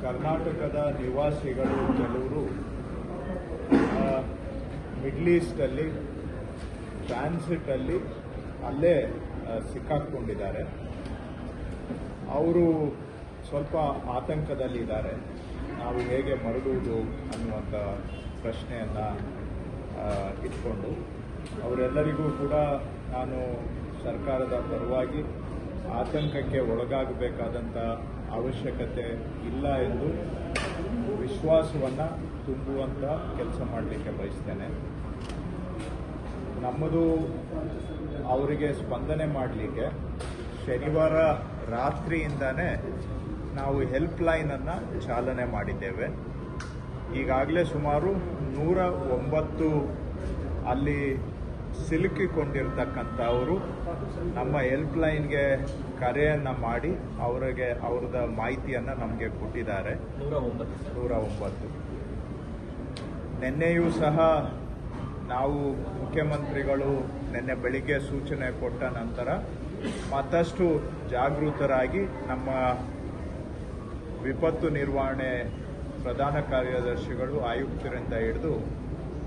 ಕರ್ನಾಟಕದ ನಿವಾಸಿಗಳು ಕೆಲವರು ಮಿಡ್ಲ್ ಈಸ್ಟಲ್ಲಿ ಟ್ರಾನ್ಸಿಟಲ್ಲಿ ಅಲ್ಲೇ ಸಿಕ್ಕಾಕೊಂಡಿದ್ದಾರೆ. ಅವರು ಸ್ವಲ್ಪ ಆತಂಕದಲ್ಲಿದ್ದಾರೆ. ನಾವು ಹೇಗೆ ಮರಳುವುದು ಅನ್ನುವಂಥ ಪ್ರಶ್ನೆಯನ್ನು ಇಟ್ಕೊಂಡು ಅವರೆಲ್ಲರಿಗೂ ಕೂಡ ನಾನು ಸರ್ಕಾರದ ಪರವಾಗಿ ಆತಂಕಕ್ಕೆ ಒಳಗಾಗಬೇಕಾದಂಥ ಅವಶ್ಯಕತೆ ಇಲ್ಲ ಎಂದು ವಿಶ್ವಾಸವನ್ನು ತುಂಬುವಂಥ ಕೆಲಸ ಮಾಡಲಿಕ್ಕೆ ಬಯಸ್ತೇನೆ. ನಮ್ಮದು ಅವರಿಗೆ ಸ್ಪಂದನೆ ಮಾಡಲಿಕ್ಕೆ ಶನಿವಾರ ರಾತ್ರಿಯಿಂದನೇ ನಾವು ಹೆಲ್ಪ್ ಲೈನನ್ನು ಚಾಲನೆ ಮಾಡಿದ್ದೇವೆ. ಈಗಾಗಲೇ ಸುಮಾರು 109 ಅಲ್ಲಿ ಸಿಲುಕಿಕೊಂಡಿರ್ತಕ್ಕಂಥವರು ನಮ್ಮ ಹೆಲ್ಪ್ ಲೈನ್ಗೆ ಕರೆಯನ್ನು ಮಾಡಿ ಅವ್ರದ ಮಾಹಿತಿಯನ್ನು ನಮಗೆ ಕೊಟ್ಟಿದ್ದಾರೆ. 109 ನಿನ್ನೆಯೂ ಸಹ ನಾವು ಮುಖ್ಯಮಂತ್ರಿಗಳು ನಿನ್ನೆ ಬೆಳಿಗ್ಗೆ ಸೂಚನೆ ಕೊಟ್ಟ ನಂತರ ಮತ್ತಷ್ಟು ಜಾಗೃತರಾಗಿ ನಮ್ಮ ವಿಪತ್ತು ನಿರ್ವಹಣೆ ಪ್ರಧಾನ ಕಾರ್ಯದರ್ಶಿಗಳು ಆಯುಕ್ತರಿಂದ ಹಿಡಿದು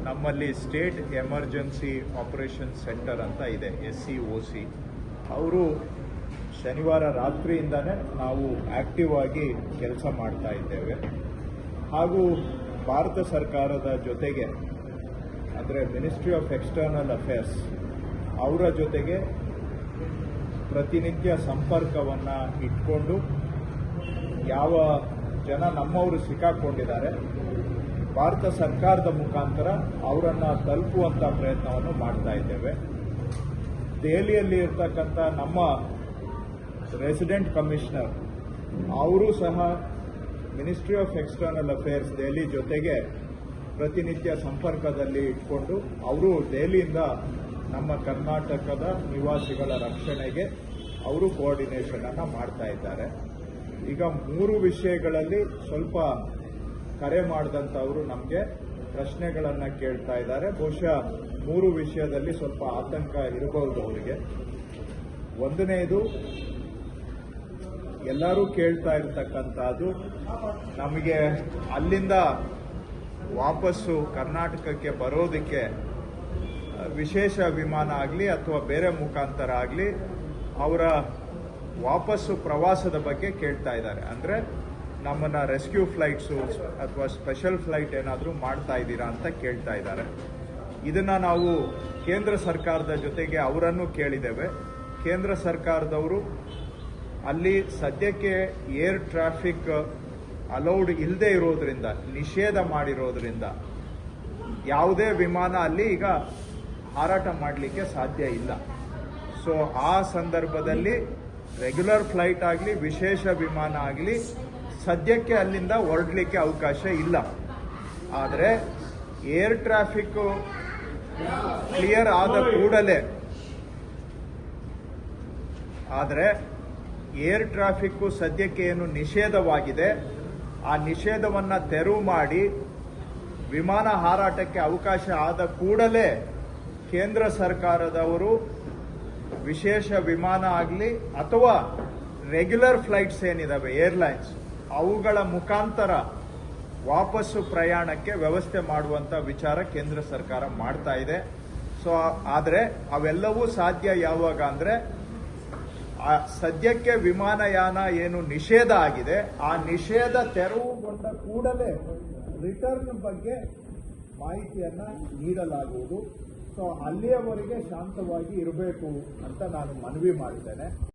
ನಮ್ಮಲ್ಲಿ ಸ್ಟೇಟ್ ಎಮರ್ಜೆನ್ಸಿ ಆಪರೇಷನ್ ಸೆಂಟರ್ ಅಂತ ಇದೆ, SCOC, ಅವರು ಶನಿವಾರ ರಾತ್ರಿಯಿಂದನೇ ನಾವು ಆಕ್ಟಿವ್ ಆಗಿ ಕೆಲಸ ಮಾಡ್ತಾ ಇದ್ದೇವೆ. ಹಾಗೂ ಭಾರತ ಸರ್ಕಾರದ ಜೊತೆಗೆ ಅಂದರೆ ಮಿನಿಸ್ಟ್ರಿ ಆಫ್ ಎಕ್ಸ್ಟರ್ನಲ್ ಅಫೇರ್ಸ್ ಅವರ ಜೊತೆಗೆ ಪ್ರತಿನಿತ್ಯ ಸಂಪರ್ಕವನ್ನು ಇಟ್ಕೊಂಡು ಯಾವ ಜನ ನಮ್ಮವರು ಸಿಕ್ಕಾಕೊಂಡಿದ್ದಾರೆ ಭಾರತ ಸರ್ಕಾರದ ಮುಖಾಂತರ ಅವರನ್ನು ತಲುಪುವಂಥ ಪ್ರಯತ್ನವನ್ನು ಮಾಡ್ತಾ ಇದ್ದೇವೆ. ದೆಹಲಿಯಲ್ಲಿ ಇರ್ತಕ್ಕಂಥ ನಮ್ಮ ರೆಸಿಡೆಂಟ್ ಕಮಿಷನರ್ ಅವರು ಸಹ ministry of external affairs Delhi ಜೊತೆಗೆ ಪ್ರತಿನಿತ್ಯ ಸಂಪರ್ಕದಲ್ಲಿ ಇಟ್ಕೊಂಡು ಅವರು ದೆಹಲಿಯಿಂದ ನಮ್ಮ ಕರ್ನಾಟಕದ ನಿವಾಸಿಗಳ ರಕ್ಷಣೆಗೆ ಅವರು ಕೋಆರ್ಡಿನೇಷನ್ ಅನ್ನು ಮಾಡ್ತಾ ಇದ್ದಾರೆ. ಈಗ 3 ವಿಷಯಗಳಲ್ಲಿ ಸ್ವಲ್ಪ ಕರೆ ಮಾಡಿದಂಥವರು ನಮಗೆ ಪ್ರಶ್ನೆಗಳನ್ನು ಕೇಳ್ತಾ ಇದ್ದಾರೆ. ಬಹುಶಃ 3 ವಿಷಯದಲ್ಲಿ ಸ್ವಲ್ಪ ಆತಂಕ ಇರಬಹುದು ಅವರಿಗೆ. ಒಂದನೇದು, ಎಲ್ಲರೂ ಕೇಳ್ತಾ ಇರ್ತಕ್ಕಂಥದ್ದು, ನಮಗೆ ಅಲ್ಲಿಂದ ವಾಪಸ್ಸು ಕರ್ನಾಟಕಕ್ಕೆ ಬರೋದಕ್ಕೆ ವಿಶೇಷ ವಿಮಾನ ಆಗಲಿ ಅಥವಾ ಬೇರೆ ಮುಖಾಂತರ ಆಗಲಿ ಅವರ ವಾಪಸ್ಸು ಪ್ರವಾಸದ ಬಗ್ಗೆ ಕೇಳ್ತಾ ಇದ್ದಾರೆ. ಅಂದರೆ ನಮ್ಮನ್ನು ರೆಸ್ಕ್ಯೂ ಫ್ಲೈಟ್ಸು ಅಥವಾ ಸ್ಪೆಷಲ್ ಫ್ಲೈಟ್ ಏನಾದರೂ ಮಾಡ್ತಾ ಇದ್ದೀರಾ ಅಂತ ಕೇಳ್ತಾ ಇದ್ದಾರೆ. ಇದನ್ನು ನಾವು ಕೇಂದ್ರ ಸರ್ಕಾರದ ಜೊತೆಗೆ ಅವರನ್ನು ಕೇಳಿದ್ದೇವೆ. ಕೇಂದ್ರ ಸರ್ಕಾರದವರು ಅಲ್ಲಿ ಸದ್ಯಕ್ಕೆ ಏರ್ ಟ್ರಾಫಿಕ್ ಅಲೌಡ್ ಇಲ್ಲದೆ ಇರೋದ್ರಿಂದ, ನಿಷೇಧ ಮಾಡಿರೋದ್ರಿಂದ ಯಾವುದೇ ವಿಮಾನ ಅಲ್ಲಿ ಈಗ ಹಾರಾಟ ಮಾಡಲಿಕ್ಕೆ ಸಾಧ್ಯ ಇಲ್ಲ. ಸೊ ಆ ಸಂದರ್ಭದಲ್ಲಿ ರೆಗ್ಯುಲರ್ ಫ್ಲೈಟ್ ಆಗಲಿ ವಿಶೇಷ ವಿಮಾನ ಆಗಲಿ ಸದ್ಯಕ್ಕೆ ಅಲ್ಲಿಂದ ಹೊರಡಲಿಕ್ಕೆ ಅವಕಾಶ ಇಲ್ಲ. ಆದರೆ ಏರ್ ಟ್ರಾಫಿಕ್ ಕ್ಲಿಯರ್ ಆದ ಕೂಡಲೇ ಏರ್ ಟ್ರಾಫಿಕ್ಕು ಸದ್ಯಕ್ಕೆ ಏನು ನಿಷೇಧವಾಗಿದೆ ಆ ನಿಷೇಧವನ್ನು ತೆರವು ಮಾಡಿ ವಿಮಾನ ಹಾರಾಟಕ್ಕೆ ಅವಕಾಶ ಆದ ಕೂಡಲೇ ಕೇಂದ್ರ ಸರ್ಕಾರದವರು ವಿಶೇಷ ವಿಮಾನ ಆಗಲಿ ಅಥವಾ ರೆಗ್ಯುಲರ್ ಫ್ಲೈಟ್ಸ್ ಏನಿದಾವೆ ಏರ್ಲೈನ್ಸ್ ಅವುಗಳ ಮುಖಾಂತರ ವಾಪಸ್ಸು ಪ್ರಯಾಣಕ್ಕೆ ವ್ಯವಸ್ಥೆ ಮಾಡುವಂಥ ವಿಚಾರ ಕೇಂದ್ರ ಸರ್ಕಾರ ಮಾಡ್ತಾ ಇದೆ. ಸೊ ಆದರೆ ಅವೆಲ್ಲವೂ ಸಾಧ್ಯ ಯಾವಾಗ ಅಂದರೆ ಸದ್ಯಕ್ಕೆ ವಿಮಾನಯಾನ ಏನು ನಿಷೇಧ ಆಗಿದೆ ಆ ನಿಷೇಧ ತೆರವುಗೊಂಡ ಕೂಡಲೇ ರಿಟರ್ನ್ ಬಗ್ಗೆ ಮಾಹಿತಿಯನ್ನು ನೀಡಲಾಗುವುದು. ಸೊ ಅಲ್ಲಿಯವರೆಗೆ ಶಾಂತವಾಗಿ ಇರಬೇಕು ಅಂತ ನಾನು ಮನವಿ ಮಾಡಿದ್ದೇನೆ.